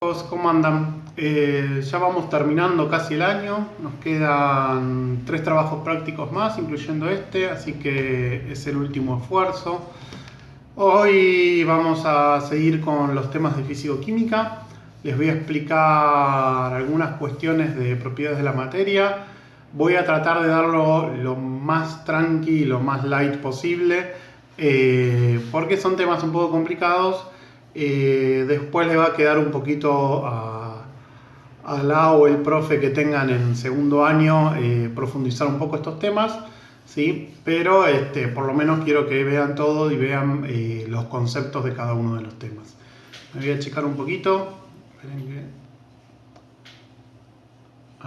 ¿Cómo andan? Ya vamos terminando casi el año, nos quedan 3 trabajos prácticos más, incluyendo este, así que es el último esfuerzo. Hoy vamos a seguir con los temas de físico-química. Les voy a explicar algunas cuestiones de propiedades de la materia. Voy a tratar de darlo lo más tranqui, lo más light posible, porque son temas un poco complicados. Después le va a quedar un poquito a la o el profe que tengan en segundo año profundizar un poco estos temas, ¿sí? Pero por lo menos quiero que vean todo y vean los conceptos de cada uno de los temas. Me voy a checar un poquito. Esperen que...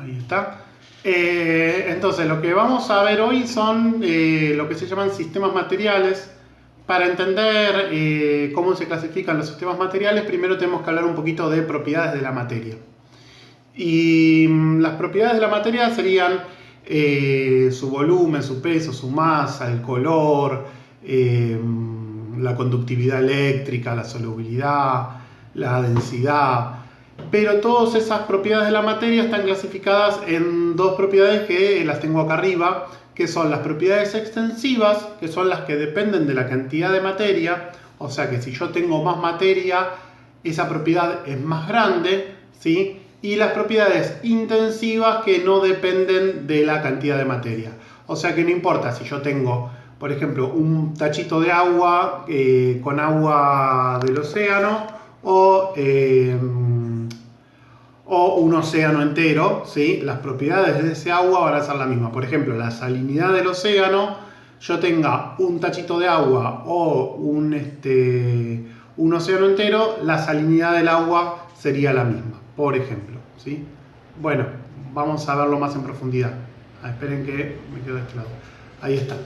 Ahí está. Entonces, lo que vamos a ver hoy son lo que se llaman sistemas materiales. Para entender cómo se clasifican los sistemas materiales, primero tenemos que hablar un poquito de propiedades de la materia. Y las propiedades de la materia serían su volumen, su peso, su masa, el color, la conductividad eléctrica, la solubilidad, la densidad. Pero todas esas propiedades de la materia están clasificadas en dos propiedades que las tengo acá arriba, que son las propiedades extensivas, que son las que dependen de la cantidad de materia. O sea que si yo tengo más materia, esa propiedad es más grande, ¿sí? Y las propiedades intensivas, que no dependen de la cantidad de materia. O sea que no importa si yo tengo, por ejemplo, un tachito de agua con agua del océano o un océano entero, ¿sí? Las propiedades de ese agua van a ser las mismas. Por ejemplo, la salinidad del océano, yo tenga un tachito de agua o un océano entero, la salinidad del agua sería la misma, por ejemplo, ¿sí? Bueno, vamos a verlo más en profundidad. Esperen que me quedo de este lado. Ahí está.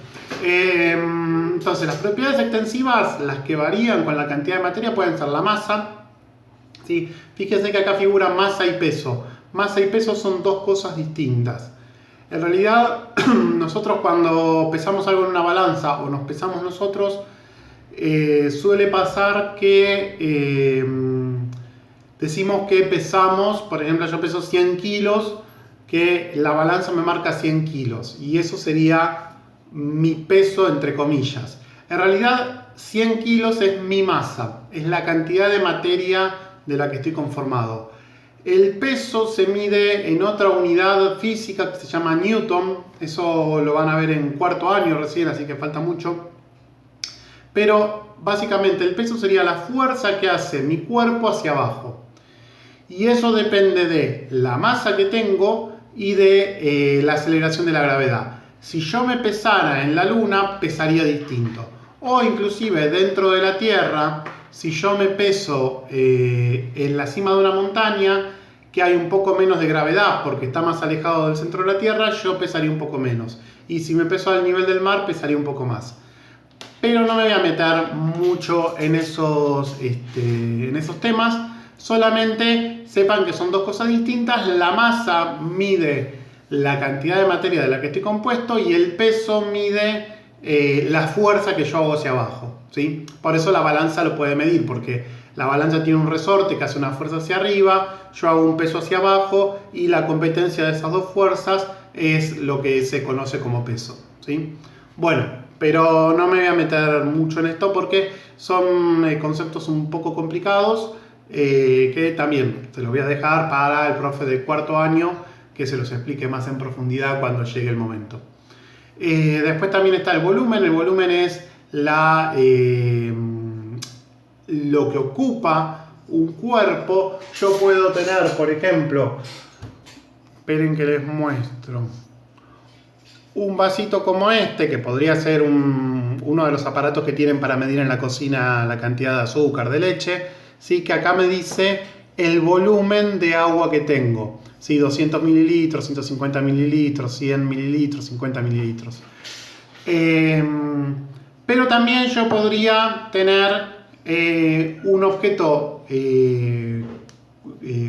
Entonces, las propiedades extensivas, las que varían con la cantidad de materia, pueden ser la masa. ¿Sí? Fíjense que acá figura masa y peso. Masa y peso son dos cosas distintas. En realidad, nosotros cuando pesamos algo en una balanza o nos pesamos nosotros, suele pasar que decimos que pesamos, por ejemplo, yo peso 100 kilos, que la balanza me marca 100 kilos. Y eso sería mi peso, entre comillas. En realidad, 100 kilos es mi masa, es la cantidad de materia de la que estoy conformado. El peso se mide en otra unidad física que se llama Newton. Eso lo van a ver en cuarto año recién, así que falta mucho. Pero básicamente el peso sería la fuerza que hace mi cuerpo hacia abajo. Y eso depende de la masa que tengo y de la aceleración de la gravedad. Si yo me pesara en la Luna, pesaría distinto. O inclusive dentro de la Tierra, si yo me peso en la cima de una montaña, que hay un poco menos de gravedad porque está más alejado del centro de la Tierra, yo pesaría un poco menos. Y si me peso al nivel del mar, pesaría un poco más. Pero no me voy a meter mucho en esos temas. Solamente sepan que son dos cosas distintas. La masa mide la cantidad de materia de la que estoy compuesto y el peso mide la fuerza que yo hago hacia abajo, ¿sí? Por eso la balanza lo puede medir, porque la balanza tiene un resorte que hace una fuerza hacia arriba, yo hago un peso hacia abajo y la competencia de esas dos fuerzas es lo que se conoce como peso, ¿sí? Bueno, pero no me voy a meter mucho en esto porque son conceptos un poco complicados que también se los voy a dejar para el profe de cuarto año que se los explique más en profundidad cuando llegue el momento. Después también está el volumen. El volumen es lo que ocupa un cuerpo. Yo puedo tener, por ejemplo, esperen que les muestro, un vasito como este, que podría ser uno de los aparatos que tienen para medir en la cocina la cantidad de azúcar, de leche, ¿sí? Que acá me dice el volumen de agua que tengo. Sí, 200 mililitros, 150 mililitros, 100 mililitros, 50 mililitros. Pero también yo podría tener un objeto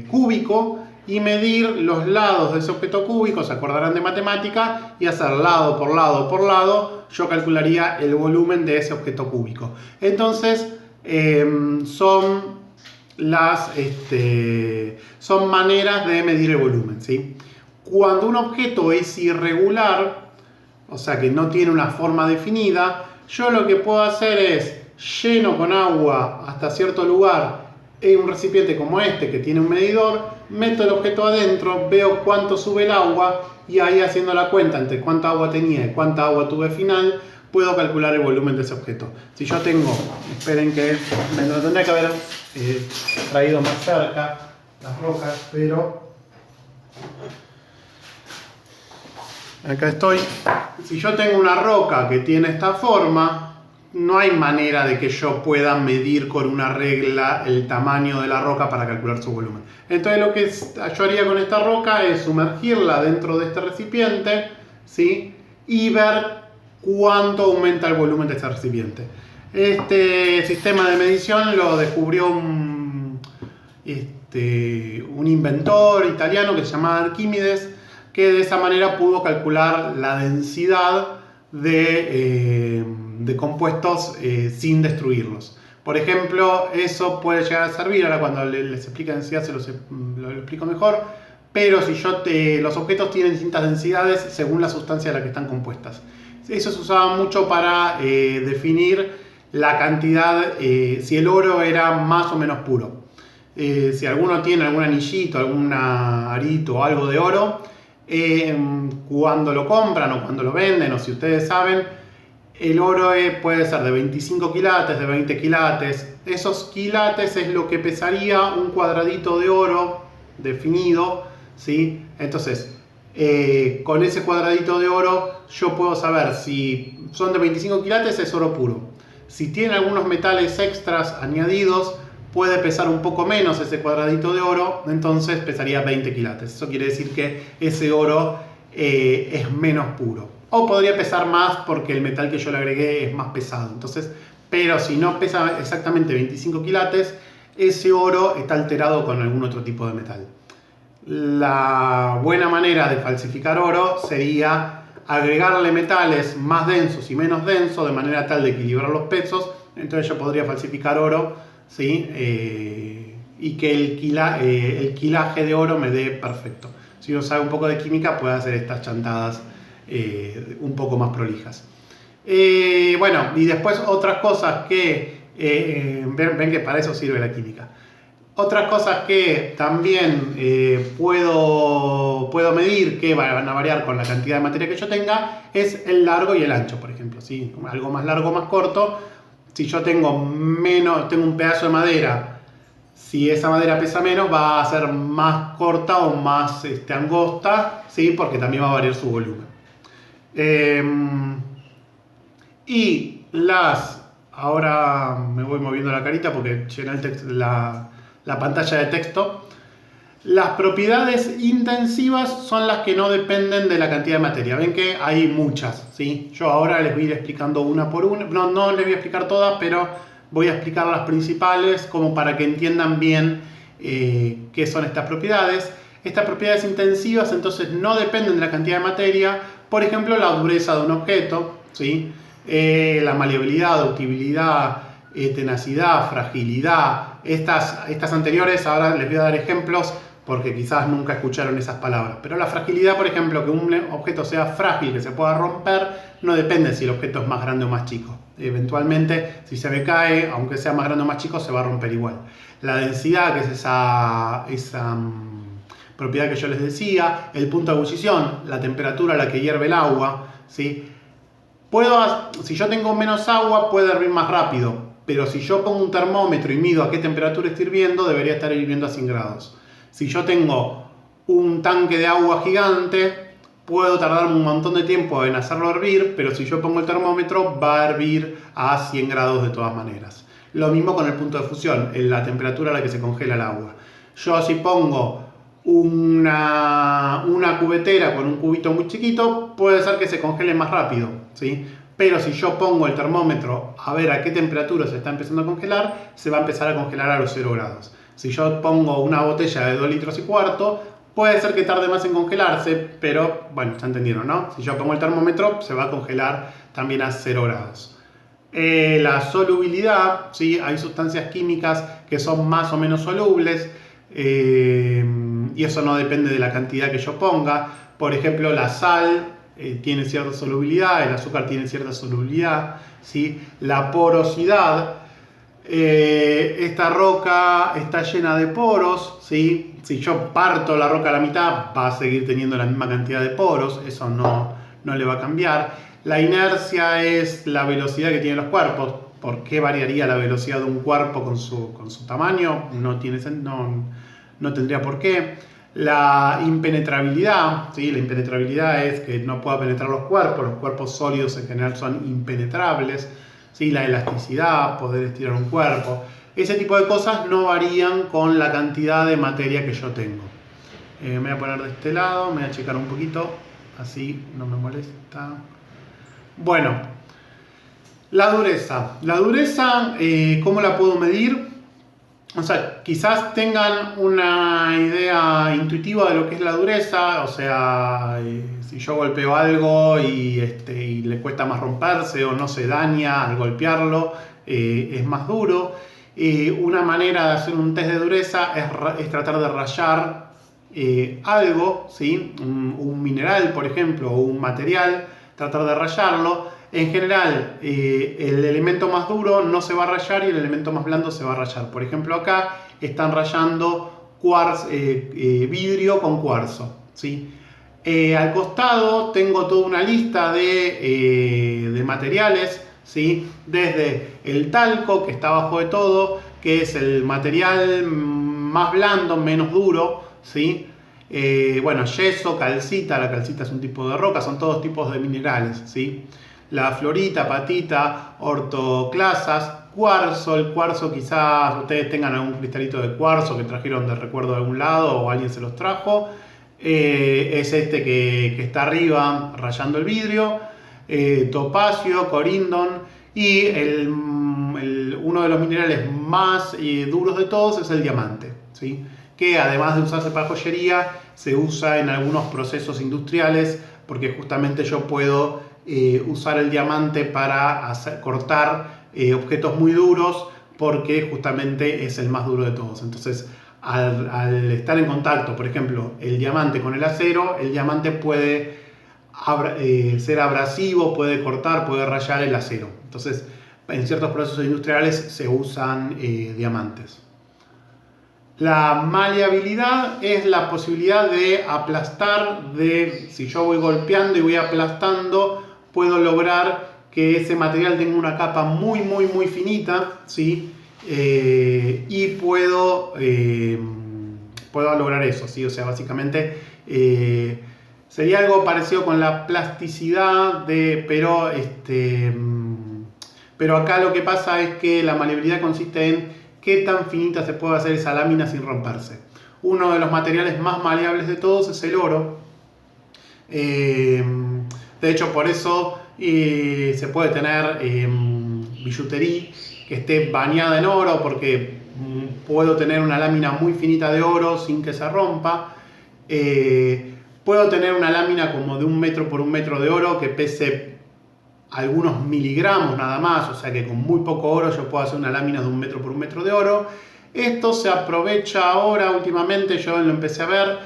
cúbico y medir los lados de ese objeto cúbico, se acordarán de matemática, y hacer lado por lado por lado, yo calcularía el volumen de ese objeto cúbico. Entonces, son son maneras de medir el volumen, ¿sí? Cuando un objeto es irregular, o sea que no tiene una forma definida, yo lo que puedo hacer es lleno con agua hasta cierto lugar en un recipiente como este que tiene un medidor, meto el objeto adentro, veo cuánto sube el agua y ahí haciendo la cuenta entre cuánta agua tenía y cuánta agua tuve final, puedo calcular el volumen de ese objeto. Si yo tengo, esperen que me lo tendría que haber traído más cerca las rocas, pero acá estoy. Si yo tengo una roca que tiene esta forma, no hay manera de que yo pueda medir con una regla el tamaño de la roca para calcular su volumen. Entonces lo que yo haría con esta roca es sumergirla dentro de este recipiente, ¿sí? Y ver cuánto aumenta el volumen de este recipiente. Este sistema de medición lo descubrió un inventor italiano que se llamaba Arquímedes, que de esa manera pudo calcular la densidad de compuestos sin destruirlos. Por ejemplo, eso puede llegar a servir, ahora cuando les explique densidad lo explico mejor, pero si los objetos tienen distintas densidades según la sustancia de la que están compuestas. Eso se usaba mucho para definir la cantidad, si el oro era más o menos puro. Si alguno tiene algún anillito, algún arito o algo de oro, cuando lo compran o cuando lo venden, o si ustedes saben, el oro puede ser de 25 quilates, de 20 quilates. Esos quilates es lo que pesaría un cuadradito de oro definido, ¿sí? Entonces, con ese cuadradito de oro yo puedo saber si son de 25 quilates, es oro puro. Si tiene algunos metales extras añadidos, puede pesar un poco menos ese cuadradito de oro, entonces pesaría 20 quilates. Eso quiere decir que ese oro es menos puro. O podría pesar más porque el metal que yo le agregué es más pesado. Entonces, pero si no pesa exactamente 25 quilates, ese oro está alterado con algún otro tipo de metal. La buena manera de falsificar oro sería agregarle metales más densos y menos densos de manera tal de equilibrar los pesos. Entonces yo podría falsificar oro, ¿sí? Y que el quilaje de oro me dé perfecto. Si uno sabe un poco de química puede hacer estas chantadas un poco más prolijas. Bueno, y después otras cosas que ven que para eso sirve la química. Otras cosas que también puedo medir, que van a variar con la cantidad de materia que yo tenga, es el largo y el ancho, por ejemplo. ¿Sí? Algo más largo, más corto. Si yo tengo un pedazo de madera, si esa madera pesa menos, va a ser más corta o más angosta, ¿sí? Porque también va a variar su volumen. Ahora me voy moviendo la carita porque llena la pantalla de texto. Las propiedades intensivas son las que no dependen de la cantidad de materia. Ven que hay muchas, ¿sí? Yo ahora les voy a ir explicando una por una. No les voy a explicar todas, pero voy a explicar las principales como para que entiendan bien qué son estas propiedades. Estas propiedades intensivas entonces no dependen de la cantidad de materia. Por ejemplo, la dureza de un objeto, ¿sí? La maleabilidad, ductibilidad, tenacidad, fragilidad. Estas anteriores ahora les voy a dar ejemplos porque quizás nunca escucharon esas palabras. Pero la fragilidad, por ejemplo, que un objeto sea frágil, que se pueda romper, no depende si el objeto es más grande o más chico. Eventualmente, si se me cae, aunque sea más grande o más chico, se va a romper igual. La densidad, que es esa propiedad que yo les decía, el punto de ebullición, la temperatura a la que hierve el agua, ¿sí? Si yo tengo menos agua, puede hervir más rápido, pero si yo pongo un termómetro y mido a qué temperatura está hirviendo, debería estar hirviendo a 100 grados. Si yo tengo un tanque de agua gigante, puedo tardar un montón de tiempo en hacerlo hervir, pero si yo pongo el termómetro, va a hervir a 100 grados de todas maneras. Lo mismo con el punto de fusión, en la temperatura a la que se congela el agua. Yo si pongo una cubetera con un cubito muy chiquito, puede ser que se congele más rápido, ¿sí? Pero si yo pongo el termómetro a ver a qué temperatura se está empezando a congelar, se va a empezar a congelar a los 0 grados. Si yo pongo una botella de 2 litros y cuarto, puede ser que tarde más en congelarse, pero bueno, ya entendieron, ¿no? Si yo pongo el termómetro, se va a congelar también a 0 grados. La solubilidad, ¿sí? Hay sustancias químicas que son más o menos solubles, y eso no depende de la cantidad que yo ponga. Por ejemplo, la sal tiene cierta solubilidad, el azúcar tiene cierta solubilidad, ¿sí? La porosidad, esta roca está llena de poros, ¿sí? Si yo parto la roca a la mitad, va a seguir teniendo la misma cantidad de poros, eso no le va a cambiar. La inercia es la velocidad que tienen los cuerpos. ¿Por qué variaría la velocidad de un cuerpo con su tamaño? No tendría por qué. La impenetrabilidad, ¿sí? La impenetrabilidad es que no pueda penetrar los cuerpos sólidos en general son impenetrables, ¿sí? La elasticidad, poder estirar un cuerpo. Ese tipo de cosas no varían con la cantidad de materia que yo tengo. Me voy a poner de este lado, me voy a checar un poquito, así no me molesta. Bueno, la dureza. La dureza, ¿cómo la puedo medir? O sea, quizás tengan una idea intuitiva de lo que es la dureza. O sea, si yo golpeo algo y le cuesta más romperse o no se daña al golpearlo, es más duro. Una manera de hacer un test de dureza es tratar de rayar algo, ¿sí? Un mineral, por ejemplo, o un material, tratar de rayarlo. En general, el elemento más duro no se va a rayar y el elemento más blando se va a rayar. Por ejemplo, acá están rayando vidrio con cuarzo, ¿sí? Al costado tengo toda una lista de materiales, ¿sí? Desde el talco, que está abajo de todo, que es el material más blando, menos duro, ¿sí? Bueno, yeso, calcita, la calcita es un tipo de roca, son todos tipos de minerales, ¿sí? La florita, patita, ortoclasas, cuarzo. El cuarzo, quizás ustedes tengan algún cristalito de cuarzo que trajeron de recuerdo de algún lado o alguien se los trajo. Es este que está arriba rayando el vidrio. Topacio, corindon y uno de los minerales más duros de todos es el diamante, ¿sí? Que además de usarse para joyería, se usa en algunos procesos industriales porque justamente yo puedo usar el diamante para cortar objetos muy duros porque justamente es el más duro de todos. Entonces, al estar en contacto, por ejemplo, el diamante con el acero, el diamante puede ser abrasivo, puede cortar, puede rayar el acero. Entonces, en ciertos procesos industriales se usan diamantes. La maleabilidad es la posibilidad de aplastar, si yo voy golpeando y voy aplastando, puedo lograr que ese material tenga una capa muy finita, ¿sí? Y puedo lograr eso, ¿sí? O sea, básicamente sería algo parecido con la plasticidad, pero acá lo que pasa es que la maleabilidad consiste en qué tan finita se puede hacer esa lámina sin romperse. Uno de los materiales más maleables de todos es el oro. De hecho, por eso se puede tener billutería que esté bañada en oro, porque puedo tener una lámina muy finita de oro sin que se rompa. Puedo tener una lámina como de 1 metro por 1 metro de oro que pese algunos miligramos nada más, o sea que con muy poco oro yo puedo hacer una lámina de 1 metro por 1 metro de oro. Esto se aprovecha ahora, últimamente yo lo empecé a ver,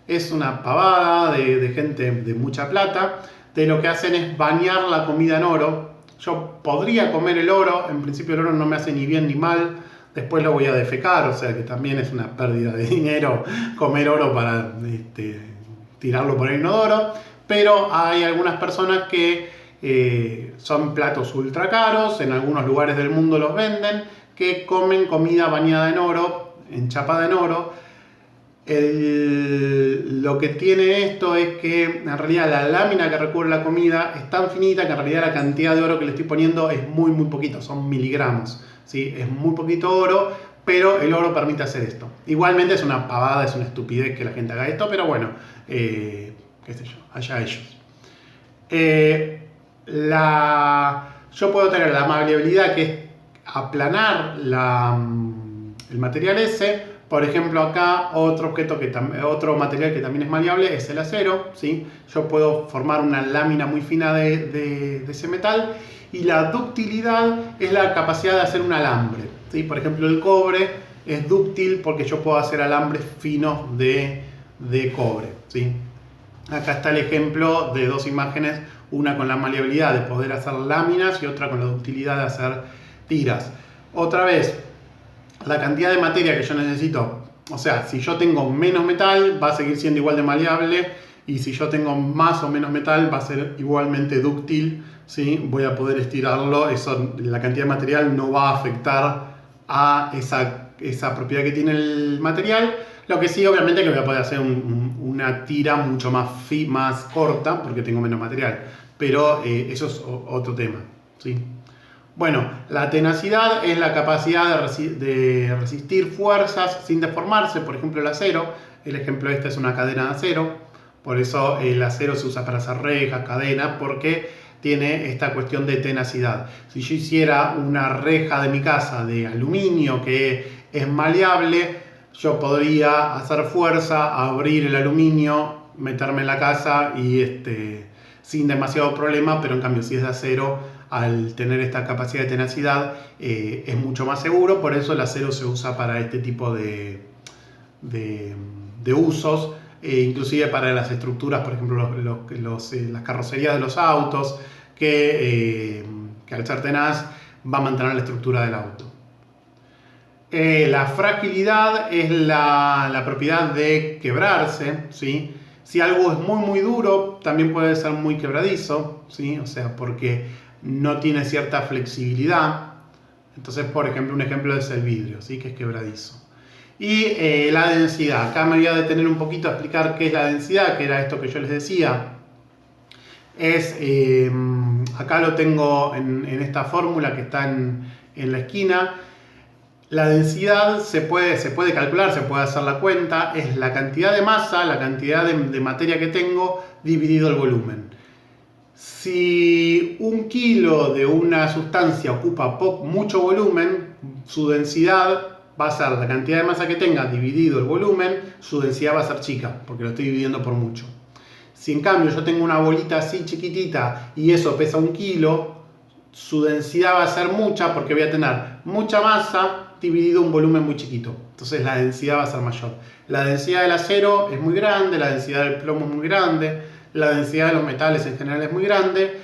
es una pavada de gente de mucha plata, de lo que hacen es bañar la comida en oro. Yo podría comer el oro, en principio el oro no me hace ni bien ni mal, después lo voy a defecar, o sea que también es una pérdida de dinero comer oro para tirarlo por el inodoro, pero hay algunas personas que son platos ultra caros, en algunos lugares del mundo los venden, que comen comida bañada en oro, enchapada en oro. Lo que tiene esto es que en realidad la lámina que recubre la comida es tan finita que en realidad la cantidad de oro que le estoy poniendo es muy poquito, son miligramos, ¿sí? Es muy poquito oro, pero el oro permite hacer esto. Igualmente es una pavada, es una estupidez que la gente haga esto, pero bueno, qué sé yo, allá ellos. Yo puedo tener la maleabilidad, que es aplanar el material ese. Por ejemplo, acá otro material que también es maleable es el acero, ¿sí? Yo puedo formar una lámina muy fina de ese metal, y la ductilidad es la capacidad de hacer un alambre, ¿sí? Por ejemplo, el cobre es dúctil porque yo puedo hacer alambres finos de cobre, ¿sí? Acá está el ejemplo de dos imágenes, una con la maleabilidad de poder hacer láminas y otra con la ductilidad de hacer tiras. Otra vez, la cantidad de materia que yo necesito, o sea, si yo tengo menos metal va a seguir siendo igual de maleable, y si yo tengo más o menos metal va a ser igualmente dúctil, ¿sí? Voy a poder estirarlo, eso, la cantidad de material no va a afectar a esa propiedad que tiene el material. Lo que sí, obviamente, que voy a poder hacer una tira mucho más corta porque tengo menos material, pero eso es otro tema, ¿sí? Bueno, la tenacidad es la capacidad de resistir fuerzas sin deformarse. Por ejemplo, el acero. El ejemplo este es una cadena de acero. Por eso el acero se usa para hacer rejas, cadenas, porque tiene esta cuestión de tenacidad. Si yo hiciera una reja de mi casa de aluminio que es maleable, yo podría hacer fuerza, abrir el aluminio, meterme en la casa y sin demasiado problema, pero en cambio si es de acero, al tener esta capacidad de tenacidad, es mucho más seguro. Por eso el acero se usa para este tipo de usos, inclusive para las estructuras, por ejemplo las carrocerías de los autos, que al ser tenaz va a mantener la estructura del auto. La fragilidad es la propiedad de quebrarse, ¿sí? Si algo es muy duro, también puede ser muy quebradizo, ¿sí? O sea, porque no tiene cierta flexibilidad. Entonces, por ejemplo, un ejemplo es el vidrio, ¿sí? Que es quebradizo. Y la densidad. Acá me voy a detener un poquito a explicar qué es la densidad, que era esto que yo les decía. Acá lo tengo en esta fórmula que está en la esquina. La densidad se puede calcular, se puede hacer la cuenta, es la cantidad de masa, la cantidad de materia que tengo, dividido el volumen. Si un kilo de una sustancia ocupa mucho volumen, su densidad va a ser la cantidad de masa que tenga dividido el volumen, su densidad va a ser chica, porque lo estoy dividiendo por mucho. Si en cambio yo tengo una bolita así chiquitita y eso pesa 1 kilo, su densidad va a ser mucha, porque voy a tener mucha masa dividido un volumen muy chiquito. Entonces la densidad va a ser mayor. La densidad del acero es muy grande, la densidad del plomo es muy grande, la densidad de los metales en general es muy grande.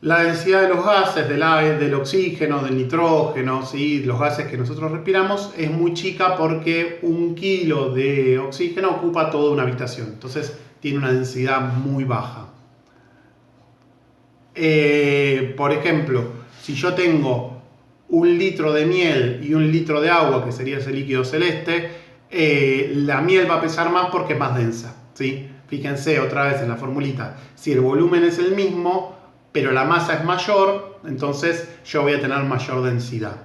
La densidad de los gases, del aire, del oxígeno, del nitrógeno, ¿sí? Los gases que nosotros respiramos, es muy chica, porque 1 kilo de oxígeno ocupa toda una habitación. Entonces tiene una densidad muy baja. Por ejemplo, si yo tengo 1 litro de miel y 1 litro de agua, que sería ese líquido celeste, la miel va a pesar más porque es más densa, ¿sí? Fíjense otra vez en la formulita. Si el volumen es el mismo, pero la masa es mayor, entonces yo voy a tener mayor densidad.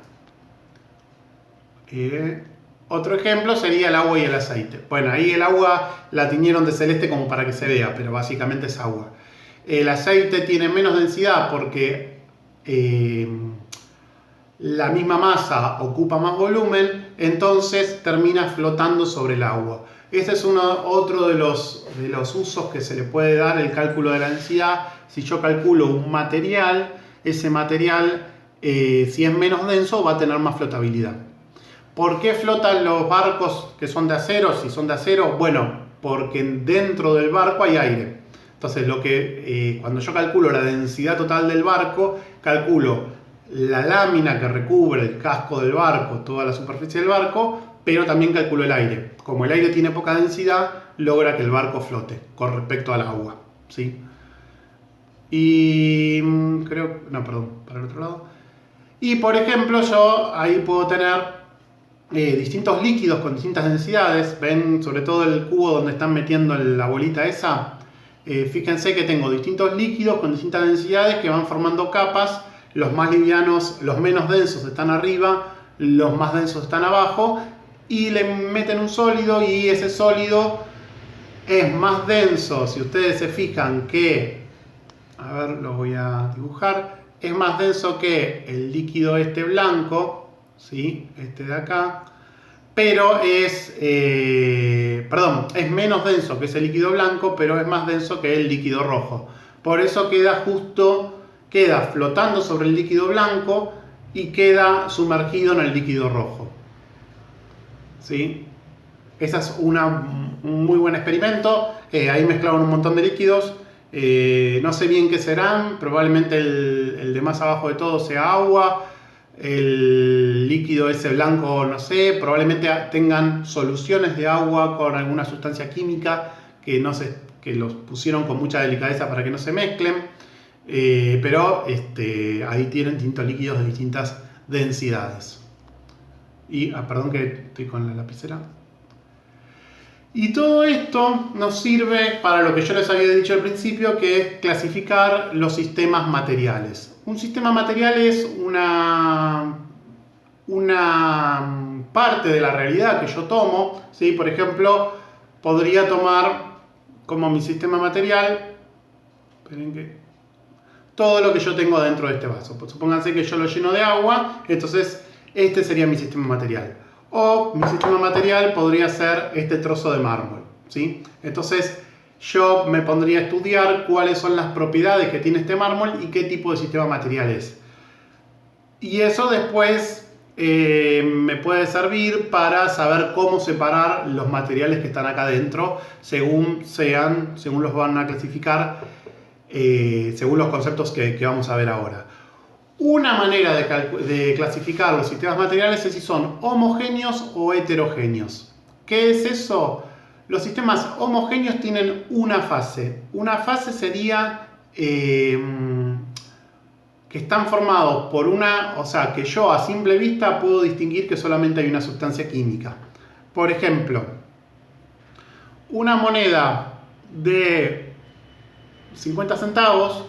Otro ejemplo sería el agua y el aceite. Bueno, ahí el agua la tiñeron de celeste como para que se vea, pero básicamente es agua. El aceite tiene menos densidad porque la misma masa ocupa más volumen, entonces termina flotando sobre el agua. Este es otro de los usos que se le puede dar el cálculo de la densidad. Si yo calculo un material, ese material, si es menos denso, va a tener más flotabilidad. ¿Por qué flotan los barcos que son de acero? Si son de acero, bueno, porque dentro del barco hay aire. Entonces, cuando yo calculo la densidad total del barco, calculo la lámina que recubre el casco del barco, toda la superficie del barco, pero también calculo el aire. Como el aire tiene poca densidad, logra que el barco flote con respecto al agua, ¿sí? Y para el otro lado. Y por ejemplo, yo ahí puedo tener distintos líquidos con distintas densidades. Ven, sobre todo el cubo donde están metiendo la bolita esa. Fíjense que tengo distintos líquidos con distintas densidades que van formando capas. Los más livianos, los menos densos están arriba, los más densos están abajo, y le meten un sólido, y ese sólido es más denso. Si ustedes se fijan que, a ver, lo voy a dibujar, es más denso que el líquido este blanco, ¿sí? Este de acá. pero es menos denso que ese líquido blanco, pero es más denso que el líquido rojo. Por eso queda flotando sobre el líquido blanco y queda sumergido en el líquido rojo. ¿Sí? Ese es un muy buen experimento. Ahí mezclaron un montón de líquidos. No sé bien qué serán. Probablemente el de más abajo de todo sea agua. El líquido ese blanco, no sé. Probablemente tengan soluciones de agua con alguna sustancia química que los pusieron con mucha delicadeza para que no se mezclen. Pero ahí tienen distintos líquidos de distintas densidades. Y, perdón que estoy con la lapicera. Y todo esto nos sirve para lo que yo les había dicho al principio, que es clasificar los sistemas materiales. Un sistema material es una parte de la realidad que yo tomo, ¿sí? Por ejemplo, podría tomar como mi sistema material, todo lo que yo tengo dentro de este vaso. Pues supónganse que yo lo lleno de agua, entonces este sería mi sistema material. O mi sistema material podría ser este trozo de mármol, ¿sí? Entonces yo me pondría a estudiar cuáles son las propiedades que tiene este mármol y qué tipo de sistema material es. Y eso después me puede servir para saber cómo separar los materiales que están acá dentro según los van a clasificar, según los conceptos que vamos a ver ahora. Una manera de clasificar los sistemas materiales es si son homogéneos o heterogéneos. ¿Qué es eso? Los sistemas homogéneos tienen una fase. Una fase sería que están formados por o sea, que yo a simple vista puedo distinguir que solamente hay una sustancia química. Por ejemplo, una moneda de 50 centavos,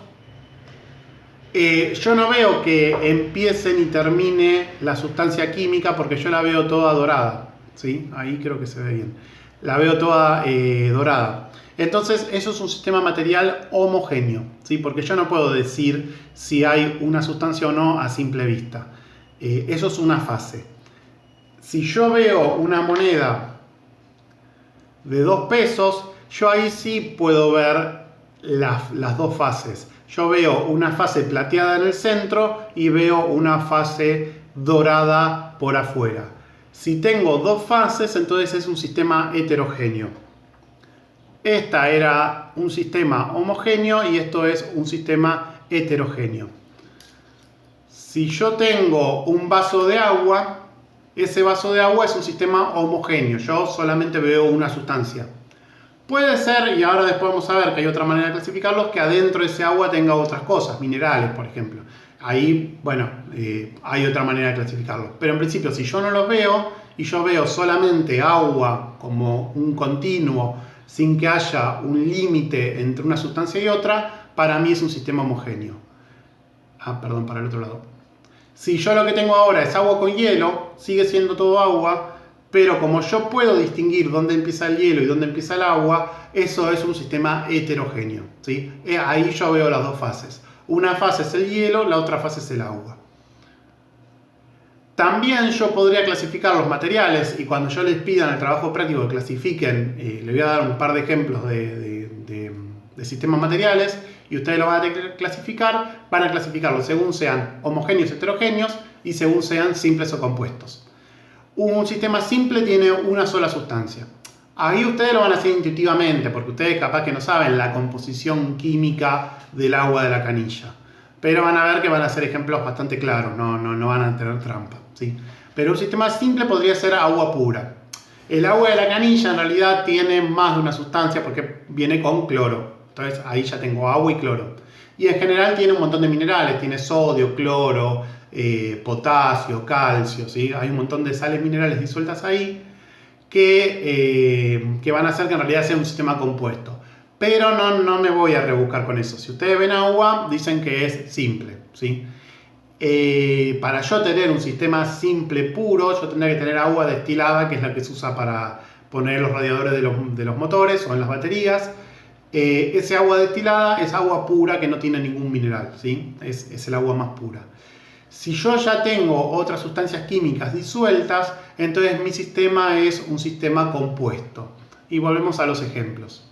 yo no veo que empiece ni termine la sustancia química porque yo la veo toda dorada, ¿sí? Ahí creo que se ve bien. La veo toda dorada. Entonces eso es un sistema material homogéneo, ¿sí? Porque yo no puedo decir si hay una sustancia o no a simple vista. Eso es una fase. Si yo veo una moneda de 2 pesos, yo ahí sí puedo ver las dos fases. Yo veo una fase plateada en el centro y veo una fase dorada por afuera. Si tengo 2 fases, entonces es un sistema heterogéneo. Esta era un sistema homogéneo y esto es un sistema heterogéneo. Si yo tengo un vaso de agua, ese vaso de agua es un sistema homogéneo. Yo solamente veo una sustancia. Puede ser, y ahora después vamos a ver que hay otra manera de clasificarlos, que adentro de ese agua tenga otras cosas, minerales, por ejemplo. Ahí, bueno, hay otra manera de clasificarlos. Pero en principio, si yo no los veo, y yo veo solamente agua como un continuo, sin que haya un límite entre una sustancia y otra, para mí es un sistema homogéneo. Perdón, para el otro lado. Si yo lo que tengo ahora es agua con hielo, sigue siendo todo agua, pero como yo puedo distinguir dónde empieza el hielo y dónde empieza el agua, eso es un sistema heterogéneo, ¿sí? Ahí yo veo las dos fases. Una fase es el hielo, la otra fase es el agua. También yo podría clasificar los materiales, y cuando yo les pida en el trabajo práctico que clasifiquen, les voy a dar un par de ejemplos de sistemas materiales, y ustedes lo van a tener que clasificar. Van a clasificarlos según sean homogéneos, heterogéneos, y según sean simples o compuestos. Un sistema simple tiene una sola sustancia. Ahí ustedes lo van a hacer intuitivamente, porque ustedes capaz que no saben la composición química del agua de la canilla. Pero van a ver que van a ser ejemplos bastante claros, no van a tener trampa, ¿sí? Pero un sistema simple podría ser agua pura. El agua de la canilla en realidad tiene más de una sustancia porque viene con cloro. Entonces ahí ya tengo agua y cloro. Y en general tiene un montón de minerales, tiene sodio, cloro, potasio, calcio, ¿sí? Hay un montón de sales minerales disueltas ahí que van a hacer que en realidad sea un sistema compuesto. Pero no me voy a rebuscar con eso. Si ustedes ven agua, dicen que es simple, ¿sí? Para yo tener un sistema simple puro, yo tendría que tener agua destilada, que es la que se usa para poner en los radiadores de los motores o en las baterías. Ese agua destilada es agua pura que no tiene ningún mineral, ¿sí? Es el agua más pura. Si yo ya tengo otras sustancias químicas disueltas, entonces mi sistema es un sistema compuesto. Y volvemos a los ejemplos.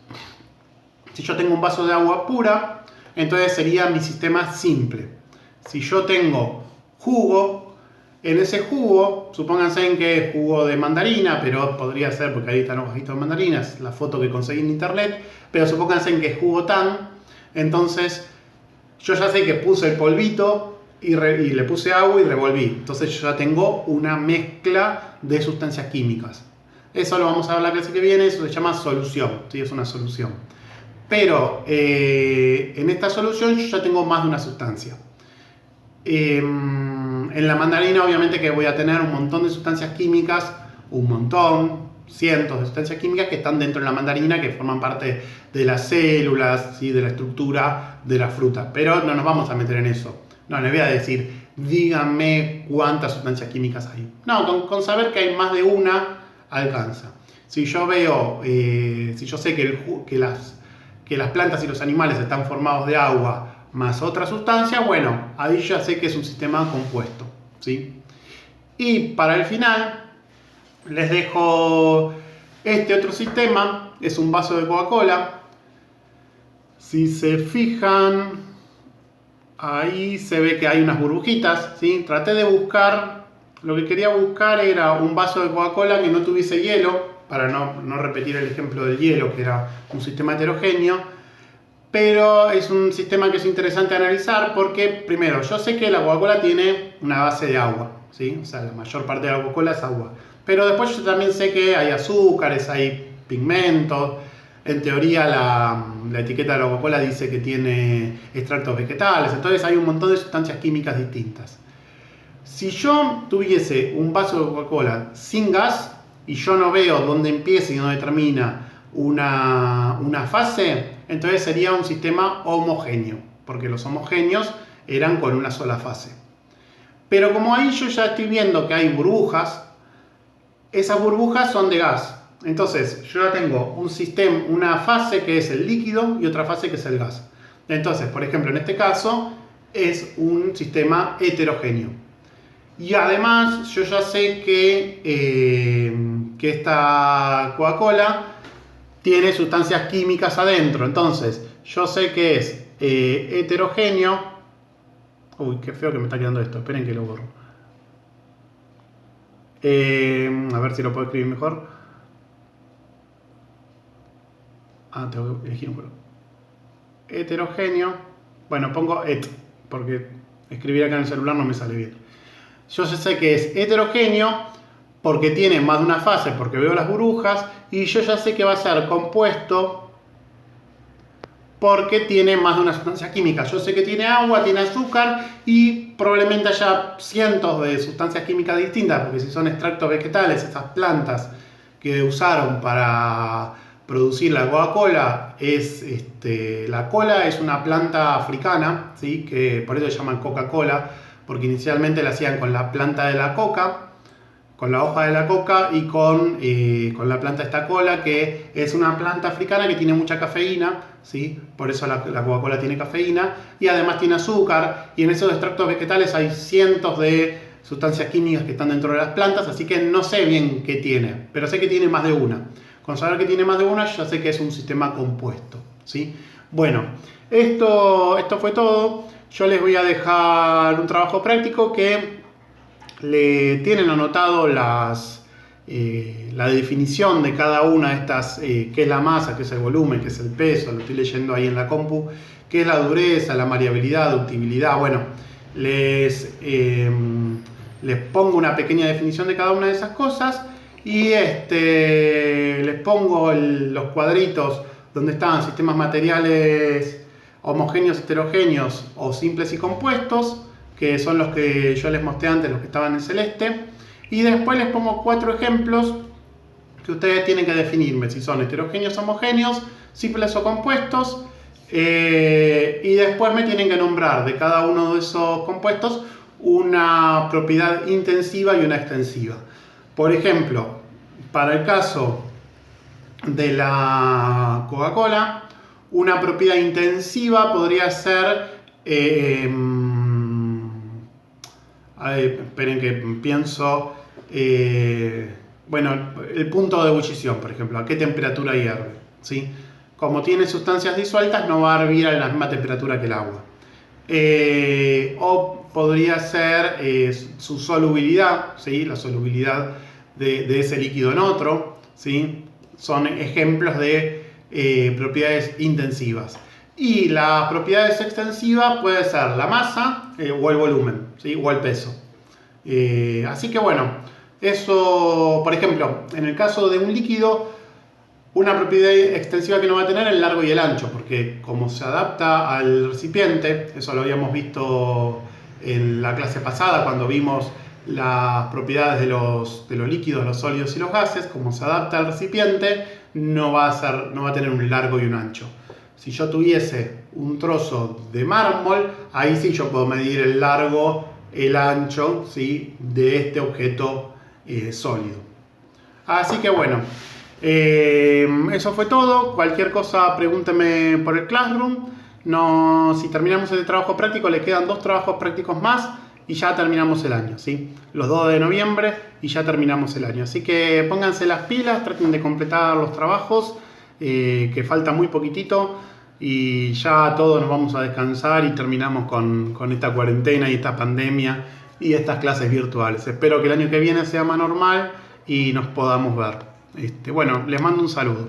Si yo tengo un vaso de agua pura, entonces sería mi sistema simple. Si yo tengo jugo, en ese jugo, supónganse que es jugo de mandarina, pero podría ser, porque ahí están los bajitos de mandarinas, la foto que conseguí en internet, pero supónganse que es jugo tan, entonces yo ya sé que puse el polvito y le puse agua y revolví. Entonces yo ya tengo una mezcla de sustancias químicas. Eso lo vamos a ver la clase que viene, eso se llama solución, ¿sí? Es una solución. Pero en esta solución yo ya tengo más de una sustancia. En la mandarina obviamente que voy a tener un montón de sustancias químicas, cientos de sustancias químicas que están dentro de la mandarina, que forman parte de las células, ¿sí? De la estructura de la fruta. Pero no nos vamos a meter en eso. No, les voy a decir, díganme cuántas sustancias químicas hay. No, con saber que hay más de una alcanza. Si yo veo, si yo sé que las plantas y los animales están formados de agua más otra sustancia, bueno, ahí ya sé que es un sistema compuesto, ¿sí? Y para el final les dejo este otro sistema, es un vaso de Coca-Cola. Si se fijan, ahí se ve que hay unas burbujitas, ¿sí? Traté de buscar, lo que quería buscar era un vaso de Coca-Cola que no tuviese hielo, para no repetir el ejemplo del hielo, que era un sistema heterogéneo, pero es un sistema que es interesante analizar porque, primero, yo sé que la Coca-Cola tiene una base de agua, ¿sí? O sea, la mayor parte de la Coca-Cola es agua, pero después yo también sé que hay azúcares, hay pigmentos. En teoría la etiqueta de la Coca-Cola dice que tiene extractos vegetales, entonces hay un montón de sustancias químicas distintas. Si yo tuviese un vaso de Coca-Cola sin gas y yo no veo dónde empieza y dónde termina una fase, entonces sería un sistema homogéneo, porque los homogéneos eran con una sola fase. Pero como ahí yo ya estoy viendo que hay burbujas, esas burbujas son de gas. Entonces yo ya tengo un sistema, una fase que es el líquido y otra fase que es el gas. Entonces, por ejemplo, en este caso es un sistema heterogéneo. Y además yo ya sé que esta Coca-Cola tiene sustancias químicas adentro. Entonces yo sé que es heterogéneo. Uy, qué feo que me está quedando esto. Esperen que lo borro. A ver si lo puedo escribir mejor. Tengo que elegir un color. Heterogéneo. Bueno, pongo et, porque escribir acá en el celular no me sale bien. Yo sé que es heterogéneo porque tiene más de una fase, porque veo las burbujas, y yo ya sé que va a ser compuesto porque tiene más de una sustancia química. Yo sé que tiene agua, tiene azúcar y probablemente haya cientos de sustancias químicas distintas, porque si son extractos vegetales, esas plantas que usaron para producir la Coca-Cola, la cola es una planta africana, ¿sí? Que por eso se llaman Coca-Cola, porque inicialmente la hacían con la planta de la coca, con la hoja de la coca y con la planta de esta cola, que es una planta africana que tiene mucha cafeína, ¿sí? Por eso la Coca-Cola tiene cafeína y además tiene azúcar, y en esos extractos vegetales hay cientos de sustancias químicas que están dentro de las plantas, así que no sé bien qué tiene, pero sé que tiene más de una. Con saber que tiene más de una, ya sé que es un sistema compuesto, ¿sí? Bueno, esto fue todo. Yo les voy a dejar un trabajo práctico que le tienen anotado la definición de cada una de estas, qué es la masa, qué es el volumen, qué es el peso, lo estoy leyendo ahí en la compu, qué es la dureza, la variabilidad, ductibilidad. Bueno, les pongo una pequeña definición de cada una de esas cosas y les pongo los cuadritos donde están sistemas materiales homogéneos, heterogéneos o simples y compuestos, que son los que yo les mostré antes, los que estaban en celeste, y después les pongo 4 ejemplos que ustedes tienen que definirme si son heterogéneos, homogéneos, simples o compuestos, y después me tienen que nombrar de cada uno de esos compuestos una propiedad intensiva y una extensiva. Por ejemplo, para el caso de la Coca-Cola, una propiedad intensiva podría ser esperen que pienso. Bueno, el punto de ebullición, por ejemplo, a qué temperatura hierve, ¿sí? Como tiene sustancias disueltas, no va a hervir a la misma temperatura que el agua. O podría ser su solubilidad, ¿sí? La solubilidad de ese líquido en otro, ¿sí? Son ejemplos de propiedades intensivas. Y las propiedades extensivas puede ser la masa o el volumen, ¿sí? O el peso. Así que bueno, eso, por ejemplo, en el caso de un líquido, una propiedad extensiva que no va a tener el largo y el ancho, porque como se adapta al recipiente, eso lo habíamos visto en la clase pasada cuando vimos las propiedades de los líquidos, los sólidos y los gases, como se adapta al recipiente, no va a tener un largo y un ancho. Si yo tuviese un trozo de mármol, ahí sí yo puedo medir el largo, el ancho, ¿sí? De este objeto sólido. Así que bueno, eso fue todo. Cualquier cosa pregúnteme por el Classroom. No, si terminamos el trabajo práctico, le quedan 2 trabajos prácticos más y ya terminamos el año, ¿sí? Los 2 de noviembre y ya terminamos el año. Así que pónganse las pilas, traten de completar los trabajos, que falta muy poquitito y ya todos nos vamos a descansar y terminamos con esta cuarentena y esta pandemia y estas clases virtuales. Espero que el año que viene sea más normal y nos podamos ver. Bueno, les mando un saludo.